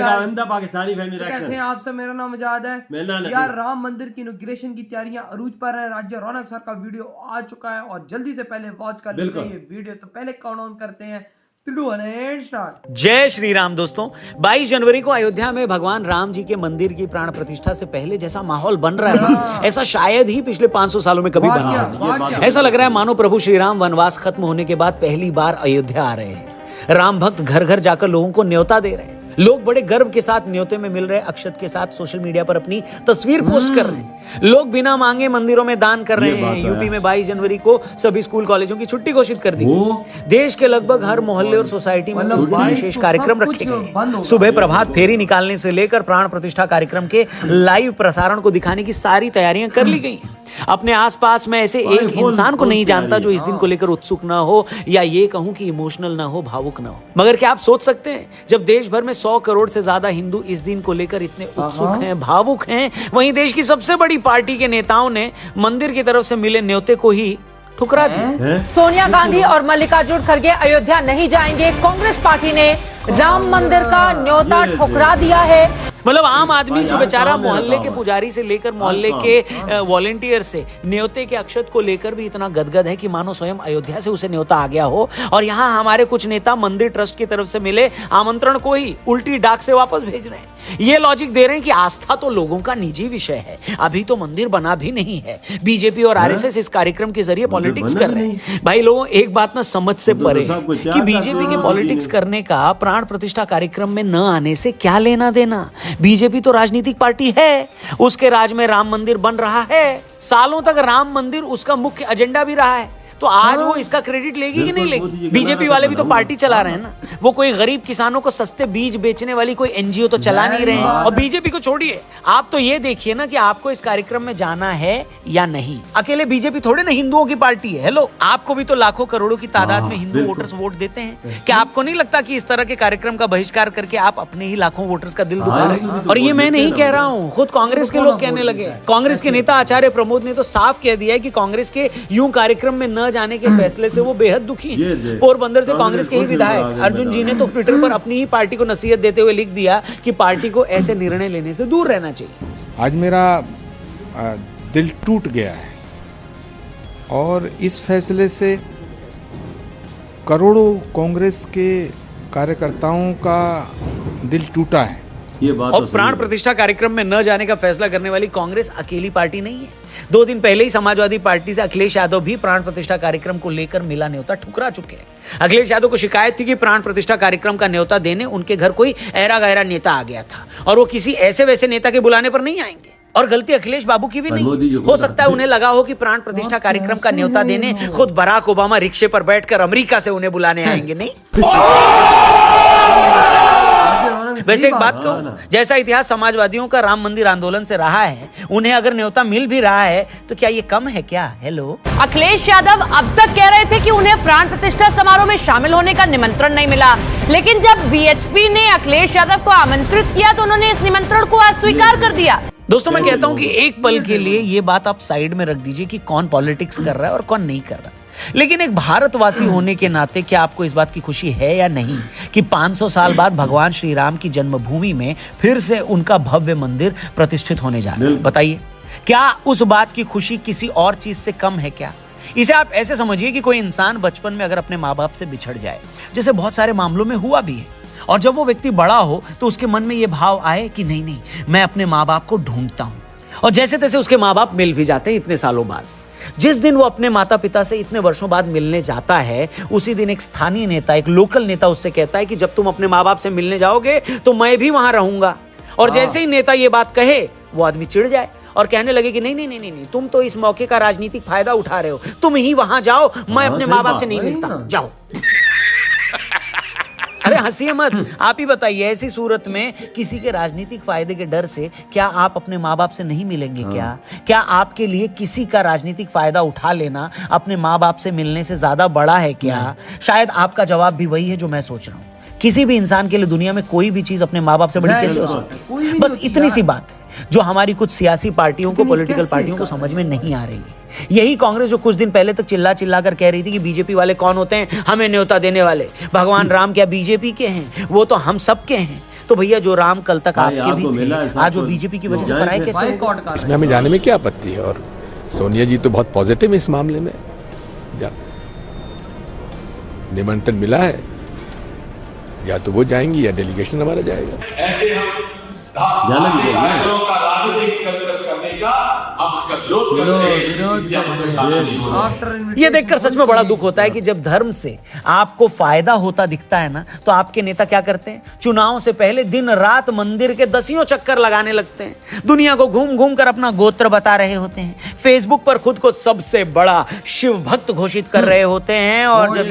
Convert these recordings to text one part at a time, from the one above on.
Pakistani family कैसे हैं आप सब? मेरा नाम आजाद है। यार राम मंदिर की इनॉग्रेशन की तैयारियां अरूज पर है। राज्य रौनक सर का वीडियो आ चुका है और जल्दी से पहले वॉच कर लीजिए ये वीडियो। तो पहले काउंटडाउन करते हैं। जय श्री राम दोस्तों, 22 जनवरी को अयोध्या में भगवान राम जी के मंदिर की प्राण प्रतिष्ठा से पहले जैसा माहौल बन रहा है ऐसा शायद ही पिछले 500 सालों में कभी बना हो। ऐसा लग रहा है मानो प्रभु श्री राम वनवास खत्म होने के बाद पहली बार अयोध्या आ रहे हैं। राम भक्त घर घर जाकर लोगों को न्योता दे रहे हैं। लोग बड़े गर्व के साथ न्योते में मिल रहे अक्षत के साथ सोशल मीडिया पर अपनी तस्वीर पोस्ट कर रहे हैं। लोग बिना मांगे मंदिरों में दान कर रहे हैं। यूपी में 22 जनवरी को सभी स्कूल कॉलेजों की छुट्टी घोषित कर दी। देश के लगभग हर मोहल्ले और सोसाइटी में उस दिन विशेष कार्यक्रम रखे गए। सुबह प्रभात फेरी निकालने से लेकर प्राण प्रतिष्ठा कार्यक्रम के लाइव प्रसारण को दिखाने की सारी तैयारियां कर ली गई हैं। अपने आसपास में ऐसे एक इंसान को नहीं जानता जो इस दिन को लेकर उत्सुक ना हो या ये कहूं कि इमोशनल ना हो, भावुक ना हो। मगर क्या आप सोच सकते हैं, जब देश भर में 100 करोड़ से ज्यादा हिंदू इस दिन को लेकर इतने उत्सुक हैं, भावुक हैं, वहीं देश की सबसे बड़ी पार्टी के नेताओं ने मंदिर की तरफ से मिले न्योते को ही ठुकरा दिया। सोनिया गांधी और मल्लिकार्जुन खड़गे अयोध्या नहीं जाएंगे। कांग्रेस पार्टी ने राम मंदिर का न्योता ठुकरा दिया है। मतलब आम आदमी जो बेचारा मोहल्ले के पुजारी से लेकर मोहल्ले के वॉलेंटियर से न्योते के अक्षत को लेकर भी इतना गदगद है कि मानो स्वयं अयोध्या से उसे न्योता आ गया हो। और यहाँ हमारे कुछ नेता मंदिर ट्रस्ट की तरफ से मिले आमंत्रण को ही उल्टी डाक से वापस भेज रहे हैं। ये लॉजिक दे रहे हैं कि आस्था तो लोगों का निजी विषय है, अभी तो मंदिर बना भी नहीं है। बीजेपी और आरएसएस इस कार्यक्रम के जरिए पॉलिटिक्स कर रहे हैं। भाई लोगों, एक बात ना समझ से परे कि बीजेपी के पॉलिटिक्स करने का प्राण प्रतिष्ठा कार्यक्रम में न आने से क्या लेना देना। बीजेपी तो राजनीतिक पार्टी है, उसके राज में राम मंदिर बन रहा है। सालों तक राम मंदिर उसका मुख्य एजेंडा भी रहा है। तो आज वो इसका क्रेडिट लेगी कि नहीं लेगी? बीजेपी वाले भी तो पार्टी चला रहे हैं ना। वो कोई गरीब किसानों को सस्ते बीज बेचने वाली कोई एनजीओ तो चला नहीं रहे हैं। और बीजेपी को छोड़िए, आप तो ये देखिए ना कि आपको इस कार्यक्रम में जाना है या नहीं। अकेले बीजेपी थोड़े ना हिंदुओं की पार्टी है। हेलो, आपको भी तो लाखों करोड़ों की तादाद में हिंदू वोटर्स वोट देते हैं। क्या आपको नहीं लगता कि इस तरह के कार्यक्रम का बहिष्कार करके आप अपने ही लाखों वोटर्स का दिल दुखा रहे हैं? और ये मैं नहीं कह रहा हूँ, खुद कांग्रेस के लोग कहने लगे। कांग्रेस के नेता आचार्य प्रमोद ने तो साफ कह दिया है कि कांग्रेस के यूं कार्यक्रम में न जाने के फैसले से वो बेहद दुखी हैं। पोरबंदर से कांग्रेस के ही विधायक अर्जुन जी ने तो ट्विटर पर अपनी ही पार्टी को नसीहत देते हुए लिख दिया कि पार्टी को ऐसे निर्णय लेने से दूर रहना चाहिए। आज मेरा दिल टूट गया है और इस फैसले से करोड़ों कांग्रेस के कार्यकर्ताओं का दिल टूटा है। ये बात और प्राण प्रतिष्ठा कार्यक्रम में न जाने का फैसला करने वाली कांग्रेस अकेली पार्टी नहीं है। 2 दिन पहले ही समाजवादी पार्टी से अखिलेश यादव भी प्राण प्रतिष्ठा कार्यक्रम को लेकर मिला न्योता ठुकरा चुके हैं। अखिलेश यादव को शिकायत थी कि प्राण प्रतिष्ठा कार्यक्रम का न्योता देने उनके घर कोई ऐरा गैरा नेता आ गया था और वो किसी ऐसे वैसे नेता के बुलाने पर नहीं आएंगे। और गलती अखिलेश बाबू की भी नहीं हो सकता है। उन्हें लगा हो कि प्राण प्रतिष्ठा कार्यक्रम का न्योता देने खुद बराक ओबामा रिक्शे पर बैठकर अमेरिका से उन्हें बुलाने आएंगे। नहीं, वैसे एक बात कहूं, जैसा इतिहास समाजवादियों का राम मंदिर आंदोलन से रहा है, उन्हें अगर न्योता मिल भी रहा है तो क्या ये कम है क्या? हेलो, अखिलेश यादव अब तक कह रहे थे कि उन्हें प्राण प्रतिष्ठा समारोह में शामिल होने का निमंत्रण नहीं मिला, लेकिन जब वीएचपी ने अखिलेश यादव को आमंत्रित किया तो उन्होंने इस निमंत्रण को अस्वीकार कर दिया। दोस्तों, मैं कहता हूं कि एक पल के लिए ये बात आप साइड में रख दीजिए कि कौन पॉलिटिक्स कर रहा है और कौन नहीं कर रहा। लेकिन एक भारतवासी होने के नाते क्या आपको इस बात की खुशी है या नहीं कि 500 साल बाद भगवान श्री राम की जन्मभूमि में फिर से उनका भव्य मंदिर प्रतिष्ठित होने जा रहा है? बताइए, क्या उस बात की खुशी किसी और चीज से कम है क्या? इसे आप ऐसे समझिए कि कोई इंसान बचपन में अगर अपने माँ बाप से बिछड़ जाए, जैसे बहुत सारे मामलों में हुआ भी है, और जब वो व्यक्ति बड़ा हो तो उसके मन में ये भाव आए कि नहीं, मैं अपने माँ बाप को ढूंढता हूं, और जैसे तैसे उसके माँ बाप मिल भी जाते हैं इतने सालों बाद। जिस दिन वो अपने माता पिता से इतने वर्षों बाद मिलने जाता है, उसी दिन एक स्थानीय नेता, एक लोकल नेता उससे कहता है कि जब तुम अपने माँ बाप से मिलने जाओगे तो मैं भी वहां रहूंगा। और जैसे ही नेता ये बात कहे, वो आदमी चिढ़ जाए और कहने लगे कि नहीं, तुम तो इस मौके का राजनीतिक फायदा उठा रहे हो, तुम ही वहां जाओ, मैं अपने माँ बाप से नहीं मिलता, जाओ। अरे हंसिए मत, आप ही बताइए, ऐसी सूरत में किसी के राजनीतिक फायदे के डर से क्या आप अपने माँ बाप से नहीं मिलेंगे? क्या आपके लिए किसी का राजनीतिक फायदा उठा लेना अपने माँ बाप से मिलने से ज्यादा बड़ा है क्या? शायद आपका जवाब भी वही है जो मैं सोच रहा हूँ। किसी भी इंसान के लिए दुनिया में कोई भी चीज अपने माँ बाप से बड़ी कैसे हो सकती है? बस इतनी सी बात है जो हमारी कुछ सियासी पार्टियों को, पॉलिटिकल पार्टियों को समझ में नहीं आ रही है। यही कांग्रेस जो कुछ दिन पहले तक चिल्ला चिल्ला कर कह रही थी कि बीजेपी वाले कौन होते हैं हमें न्योता देने वाले, भगवान राम क्या बीजेपी के हैं, वो तो हम सब के हैं। तो भैया जो राम कल तक आपके भी थे, आज वो बीजेपी की वजह से पराये कैसे हो गए? इसमें हमें जाने में क्या आपत्ति है? और सोनिया जी तो बहुत पॉजिटिव इस मामले में, निमंत्रण मिला है, या तो वो जाएंगी या डेलीगेशन हमारा जाएगा। ऐसे हम कार्यक्रमों का राजनीतिक करने का हम उसका विरोध करते हैं। ये देखकर सच में बड़ा दुख होता है कि जब धर्म से आपको फायदा होता दिखता है ना, तो आपके नेता क्या करते हैं? चुनाव से पहले दिन रात मंदिर के दसियों चक्कर लगाने लगते हैं, दुनिया को घूम घूम कर अपना गोत्र बता रहे होते हैं, फेसबुक पर खुद को सबसे बड़ा शिव भक्त घोषित कर रहे होते हैं। और जब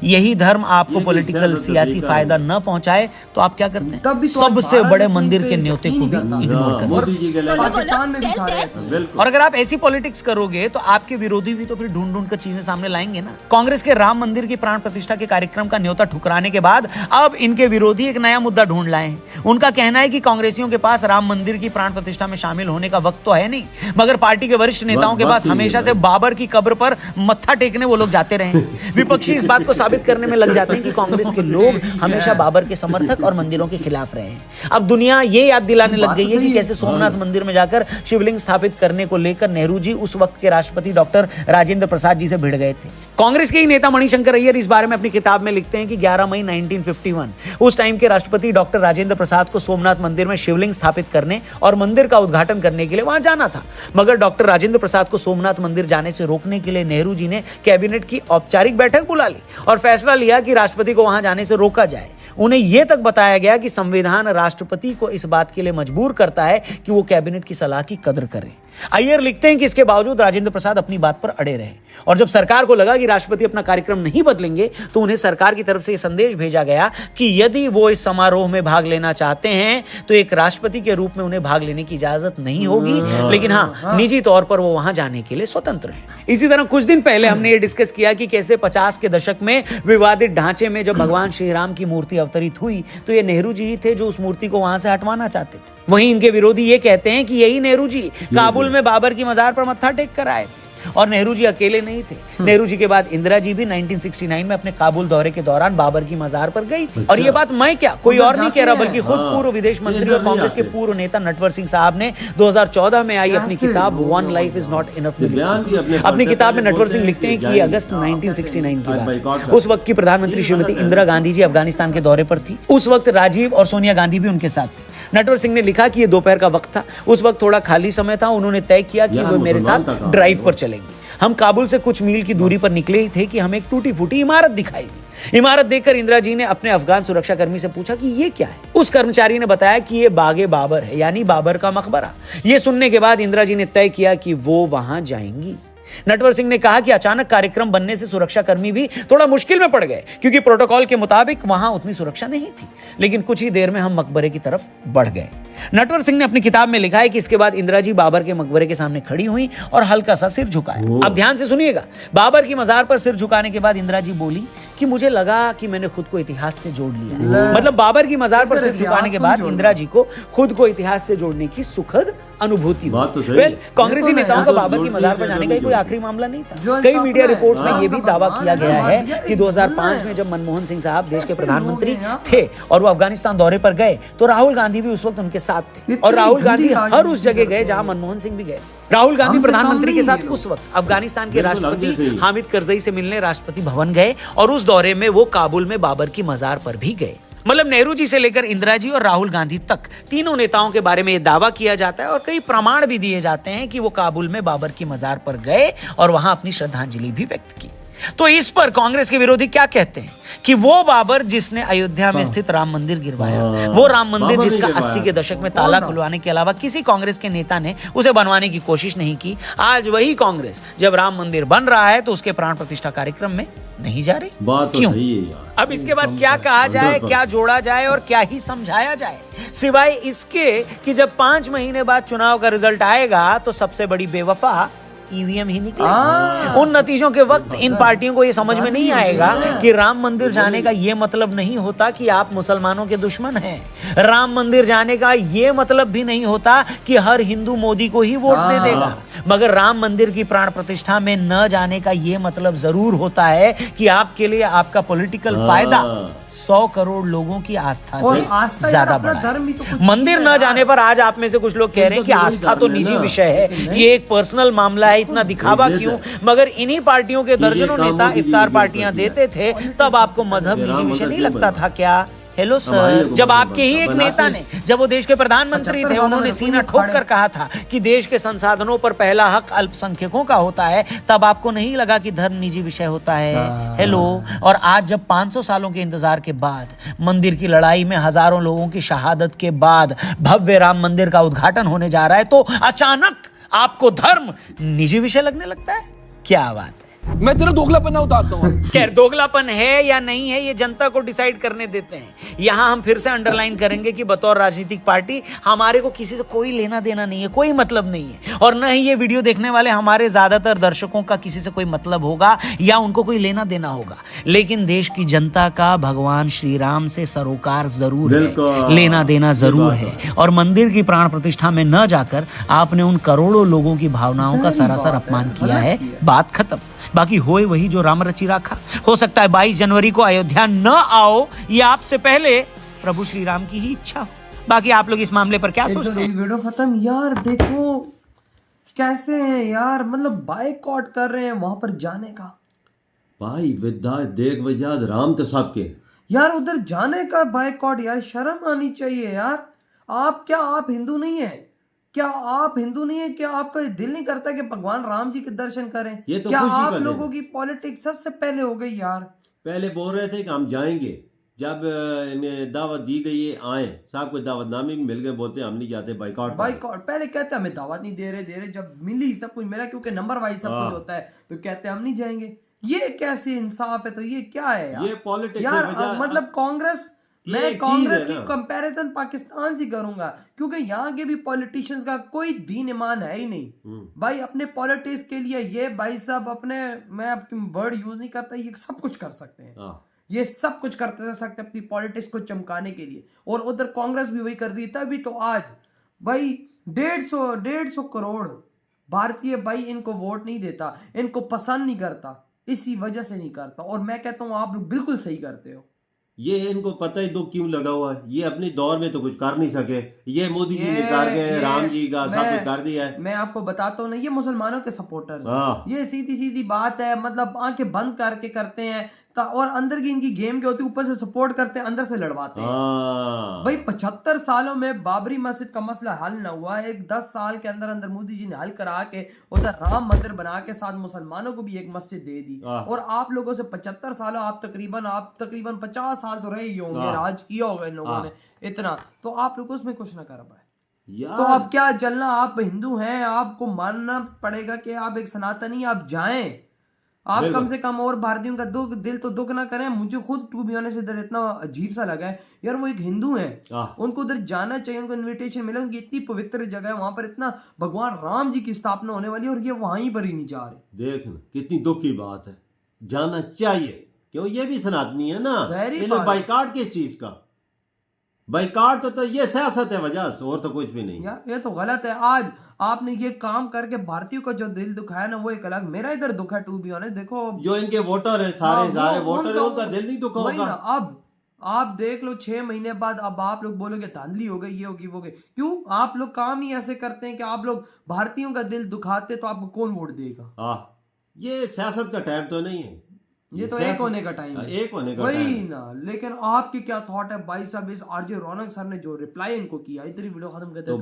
यही धर्म आपको पॉलिटिकल सियासी फायदा न पहुंचाए तो आप क्या करते हैं? सबसे बड़े मंदिर के न्योते को भी इग्नोर करते हैं। पाकिस्तान में भी सारे ऐसे। और अगर आप ऐसी पॉलिटिक्स करोगे तो आपके विरोधी भी तो फिर ढूंढ ढूंढ कर चीजें सामने लाएंगे ना। कांग्रेस के राम मंदिर की प्राण प्रतिष्ठा के कार्यक्रम का न्योता ठुकराने के बाद अब इनके विरोधी एक नया मुद्दा ढूंढ लाए हैं। उनका कहना है कि कांग्रेसियों के पास राम मंदिर की प्राण प्रतिष्ठा में शामिल होने का वक्त तो है नहीं, मगर पार्टी के वरिष्ठ नेताओं के पास हमेशा से बाबर की कब्र पर मत्था टेकने वो लोग जाते रहे। विपक्षी इस बात को साबित करने में लग जाते हैं कि कांग्रेस के लोग हमेशा बाबर के समर्थक और मंदिरों के खिलाफ रहे हैं। अब दुनिया ये याद दिलाने लग गई है कि कैसे सोमनाथ मंदिर में जाकर शिवलिंग स्थापित करने को लेकर नेहरू जी उस वक्त के राष्ट्रपति डॉक्टर राजेंद्र प्रसाद जी से भिड़ गए थे। कांग्रेस के ही नेता मणिशंकर अय्यर इस बारे में अपनी किताब में लिखते हैं कि 11 मई 1951 उस टाइम के राष्ट्रपति डॉक्टर राजेंद्र प्रसाद को सोमनाथ मंदिर में शिवलिंग स्थापित करने और मंदिर का उद्घाटन करने के लिए वहां जाना था, मगर डॉक्टर राजेंद्र प्रसाद को सोमनाथ मंदिर जाने से रोकने के लिए नेहरू जी ने कैबिनेट की औपचारिक बैठक बुला ली और फैसला लिया कि राष्ट्रपति को वहां जाने से रोका जाए। उन्हें यह तक बताया गया कि संविधान राष्ट्रपति को इस बात के लिए मजबूर करता है कि वो कैबिनेट की सलाह की कदर करें। अय्यर लिखते हैं कि इसके बावजूद राजेंद्र प्रसाद अपनी बात पर अड़े रहे और जब सरकार को लगा कि राष्ट्रपति अपना कार्यक्रम नहीं बदलेंगे तो उन्हें सरकार की तरफ से यह संदेश भेजा गया कि यदि वो इस समारोह में भाग लेना चाहते हैं तो एक राष्ट्रपति के रूप में उन्हें भाग लेने की इजाजत नहीं होगी, लेकिन हाँ, निजी तौर पर वो वहां जाने के लिए स्वतंत्र हैं। इसी तरह कुछ दिन पहले हमने ये डिस्कस किया कि कैसे 50 के दशक में विवादित ढांचे में जब भगवान श्री राम की मूर्ति अवतरित हुई तो ये नेहरू जी ही थे जो उस मूर्ति को वहां से हटवाना चाहते थे। वहीं इनके विरोधी ये कहते हैं कि यही नेहरू जी काबुल में बाबर की मजार पर मत्था टेक कर आए थे और नेहरू जी अकेले नहीं थे। नेहरू जी के बाद इंदिरा जी भी 1969 में अपने काबुल दौरे के दौरान बाबर की मजार पर गई थी। और ये बात मैं क्या, कोई और नहीं कह रहा, बल्कि खुद पूर्व विदेश मंत्री और कांग्रेस के पूर्व नेता नटवर सिंह साहब ने 2014 में आई अपनी किताब one life is not enough अपनी किताब में नटवर सिंह लिखते हैं कि ये अगस्त 1969 की बात। उस वक्त की प्रधानमंत्री श्रीमती इंदिरा गांधी जी अफगानिस्तान के दौरे पर थी। उस वक्त राजीव और सोनिया गांधी भी उनके साथ थे। नटवर सिंह ने लिखा कि ये दोपहर का वक्त था, उस वक्त थोड़ा खाली समय था। उन्होंने तय किया कि वो मेरे साथ ड्राइव पर चलेंगे। हम काबुल से कुछ मील की दूरी पर निकले ही थे कि हमें एक टूटी फूटी इमारत दिखाई दी। इमारत देखकर इंदिरा जी ने अपने अफगान सुरक्षाकर्मी से पूछा कि ये क्या है। उस कर्मचारी ने बताया कि ये बागे बाबर है, यानी बाबर का मकबरा। ये सुनने के बाद इंदिरा जी ने तय किया कि वो वहां जाएंगी। नटवर सिंह ने कहा कि अचानक कार्यक्रम बनने से सुरक्षाकर्मी भी थोड़ा मुश्किल में पड़ गए क्योंकि प्रोटोकॉल के मुताबिक वहां उतनी सुरक्षा नहीं थी, लेकिन कुछ ही देर में हम मकबरे की तरफ बढ़ गए। नटवर सिंह ने अपनी किताब में लिखा है कि इसके बाद इंदिरा जी बाबर के मकबरे के सामने खड़ी हुई और हल्का सा सिर झुकाया। अब ध्यान से सुनिएगा, बाबर की मजार पर सिर झुकाने के बाद इंदिरा जी बोली कि मुझे लगा कि मैंने खुद को इतिहास से जोड़ लिया। मतलब बाबर की मजार पर सिर झुकाने के बाद इंदिरा जी को खुद को इतिहास से जोड़ने की सुखद अनुभूति हुई। कांग्रेसी नेताओं का बाबर की मजार पर जाने का कोई आखिरी मामला नहीं था। कई मीडिया रिपोर्ट्स में यह भी दावा किया गया है कि 2005 में जब मनमोहन सिंह साहब देश के प्रधानमंत्री थे और वो अफगानिस्तान दौरे पर गए तो राहुल गांधी भी उस वक्त उनके साथ थे और राहुल गांधी हर उस जगह गए जहां मनमोहन सिंह भी गए। राहुल गांधी प्रधानमंत्री के साथ उस वक्त अफगानिस्तान के राष्ट्रपति हामिद करजई से मिलने राष्ट्रपति भवन गए और उस दौरे में वो काबुल में बाबर की मजार पर भी गए। मतलब नेहरू जी से लेकर इंदिरा जी और राहुल गांधी तक तीनों नेताओं के बारे में यह दावा किया जाता है और कई प्रमाण भी दिए जाते हैं कि वो काबुल में बाबर की मजार पर गए और वहां अपनी श्रद्धांजलि भी व्यक्त की। तो इस पर कांग्रेस के विरोधी क्या कहते हैं कि वो बाबर जिसने अयोध्या में स्थित राम मंदिर गिरवाया, वो राम मंदिर जिसका 80 के दशक में ताला खुलवाने के अलावा किसी कांग्रेस के नेता ने उसे बनवाने की कोशिश नहीं की, आज वही कांग्रेस जब राम मंदिर बन रहा है तो उसके प्राण प्रतिष्ठा कार्यक्रम में नहीं जा रही। क्यों? अब इसके बाद क्या कहा जाए, क्या जोड़ा जाए और क्या ही समझाया जाए, सिवाय इसके कि जब 5 महीने बाद चुनाव का रिजल्ट आएगा तो सबसे बड़ी बेवफा ईवीएम ही निकले। उन नतीजों के वक्त इन पार्टियों को यह समझ में नहीं आएगा कि राम मंदिर जाने का यह मतलब नहीं होता कि आप मुसलमानों के दुश्मन हैं। राम मंदिर जाने का यह मतलब भी नहीं होता कि हर हिंदू मोदी को ही वोट दे देगा। मगर राम मंदिर की प्राण प्रतिष्ठा में न जाने का यह मतलब जरूर होता है कि आपके लिए आपका पॉलिटिकल फायदा 100 करोड़ लोगों की आस्था से ज्यादा बड़ा है। मंदिर न जाने पर आज आप में से कुछ लोग कह रहे हैं कि आस्था तो निजी विषय है, ये एक पर्सनल मामला है, इतना दिखावा क्यों? मगर इन्हीं पार्टियों के दर्जनों नेता इफ्तार पार्टियां देते थे, तब आपको मजहब निजी विषय नहीं लगता था क्या? हेलो सर, जब आपके ही एक नेता ने, जब वो देश के प्रधानमंत्री थे, उन्होंने सीना ठोक कर कहा था कि देश के संसाधनों पर पहला हक अल्पसंख्यकों का होता है, तब आपको नहीं लगा कि धर्म निजी विषय होता है? हेलो, और आज जब 500 सालों के इंतजार के बाद, मंदिर की लड़ाई में हजारों लोगों की शहादत के बाद भव्य राम मंदिर का उद्घाटन होने जा रहा है, तो अचानक आपको धर्म निजी विषय लगने लगता है? क्या बात है? मैं तेरा दोगलापन ना उतारता हूँ। खैर, दोगलापन है या नहीं है ये जनता को डिसाइड करने देते हैं। यहां हम फिर से अंडरलाइन करेंगे कि बतौर राजनीतिक पार्टी हमारे को किसी से कोई लेना देना नहीं है, कोई मतलब नहीं है, और न ही ये वीडियो देखने वाले हमारे ज्यादातर दर्शकों का किसी से कोई मतलब होगा या उनको कोई लेना देना होगा। लेकिन देश की जनता का भगवान श्री राम से सरोकार जरूर है, लेना देना जरूर है, और मंदिर की प्राण प्रतिष्ठा में न जाकर आपने उन करोड़ों लोगों की भावनाओं का सरासर अपमान किया है। बात खत्म। बाकी होए वही जो राम रचि राखा। हो सकता है 22 जनवरी को अयोध्या न आओ, ये आपसे पहले प्रभु श्री राम की ही इच्छा हो। बाकी आप लोग इस मामले पर क्या सोचते हैं? वीडियो खत्म। यार देखो कैसे हैं यार, मतलब बायकॉट कर रहे हैं वहां पर जाने का। भाई विद्या देख वजाद राम तो सबके यार, उधर जाने का बायकॉट। यार शर्म आनी चाहिए यार। आप हिंदू नहीं है क्या? आप हिंदू नहीं है क्या? आपका दिल नहीं करता कि भगवान राम जी के दर्शन करें? ये तो क्या आप लोगों की पॉलिटिक्स सबसे पहले हो गई यार? पहले बोल रहे थे कि हम जाएंगे, जब इन्हें दावत दी गई है आए, साहब को दावतनामे भी मिल गए, बोलते हम नहीं जाते, बाइकआउट। पहले कहते हमें दावत नहीं दे रहे, जब मिली सब कुछ मिला, क्योंकि नंबर वाइज सब कुछ होता है, तो कहते हम नहीं जाएंगे। ये कैसे इंसाफ है? तो ये क्या है यार? ये पॉलिटिक्स यार, मतलब कांग्रेस, मैं कांग्रेस की कंपैरिजन पाकिस्तान से करूंगा, क्योंकि यहाँ के भी पॉलिटिशियंस का कोई दीन ईमान है ही नहीं भाई। अपने पॉलिटिक्स के लिए ये भाई साहब अपने, मैं आपकी वर्ड यूज नहीं करता, ये सब कुछ कर सकते हैं, ये सब कुछ कर सकते हैं अपनी पॉलिटिक्स को चमकाने के लिए। और उधर कांग्रेस भी वही कर दी। तभी तो आज भाई 150 करोड़ भारतीय भाई इनको वोट नहीं देता, इनको पसंद नहीं करता, इसी वजह से नहीं करता। और मैं कहता हूँ आप लोग बिल्कुल सही करते हो। ये इनको पता ही दुख क्यों लगा हुआ है, ये अपने दौर में तो कुछ कर नहीं सके, ये मोदी जी ने कर गए, राम जी का सब कुछ कर दिया है। मैं आपको बताता हूँ ना, ये मुसलमानों के सपोर्टर, ये सीधी सीधी बात है, मतलब आंखें बंद करके करते हैं, और अंदर की इनकी गेम क्या होती है, ऊपर से सपोर्ट करते हैं, अंदर से लड़वाते हैं भाई। 75 सालों में बाबरी मस्जिद का मसला हल ना हुआ, एक 10 साल के अंदर अंदर मोदी जी ने हल करा के उधर राम मंदिर बना के साथ मुसलमानों को भी एक मस्जिद दे दी। और आप लोगों से 75 सालों, आप तकरीबन 50 साल तो रहे ही होंगे, राज किया होगा इन लोगों ने इतना, तो आप लोग उसमें कुछ ना कर पाए। तो अब क्या जलना? आप हिंदू हैं, आपको मानना पड़ेगा कि आप एक सनातनी, आप जाएं, आप कम से कम और भारतीयों का दिल तो दुख ना करें। मुझे खुद टू बी ऑनेस्ट इधर इतना अजीब सा लगा है यार, वो एक हिंदू है, उनको उधर जाना चाहिए, उनको इनविटेशन मिला, उनकी इतनी पवित्र जगह है, वहां पर इतना भगवान राम जी की स्थापना होने वाली है, और ये वहीं पर ही नहीं जा रहे। देख ना कितनी दुख की बात है, जाना चाहिए, क्यों? ये भी सनातनी है ना। बाइकाट किस चीज का? बाइकाट तो ये सियासत है वजह, और तो कुछ भी नहीं यार। ये तो गलत है। आज आपने ये काम करके भारतीयों को जो दिल दुखाया ना, वो एक अलग, मेरा इधर दुखा टू बी ऑनेस्ट। देखो जो इनके वोटर है, सारे वोटर है, उनका दिल नहीं दुखा होगा। अब आप देख लो 6 महीने बाद अब आप लोग बोलोगे धांधली हो गई, ये होगी वो होगी। क्यों? आप लोग काम ही ऐसे करते हैं कि आप लोग भारतीयों का दिल दुखाते, तो आपको कौन वोट देगा? ये सियासत का टाइम तो नहीं है, ये तो एक होने का टाइम है, एक होने का वही ना। लेकिन आपकी क्या थॉट है भाई साहब इस आरजे रौनक सर ने जो रिप्लाई इनको किया? इतनी वीडियो खत्म करते हैं।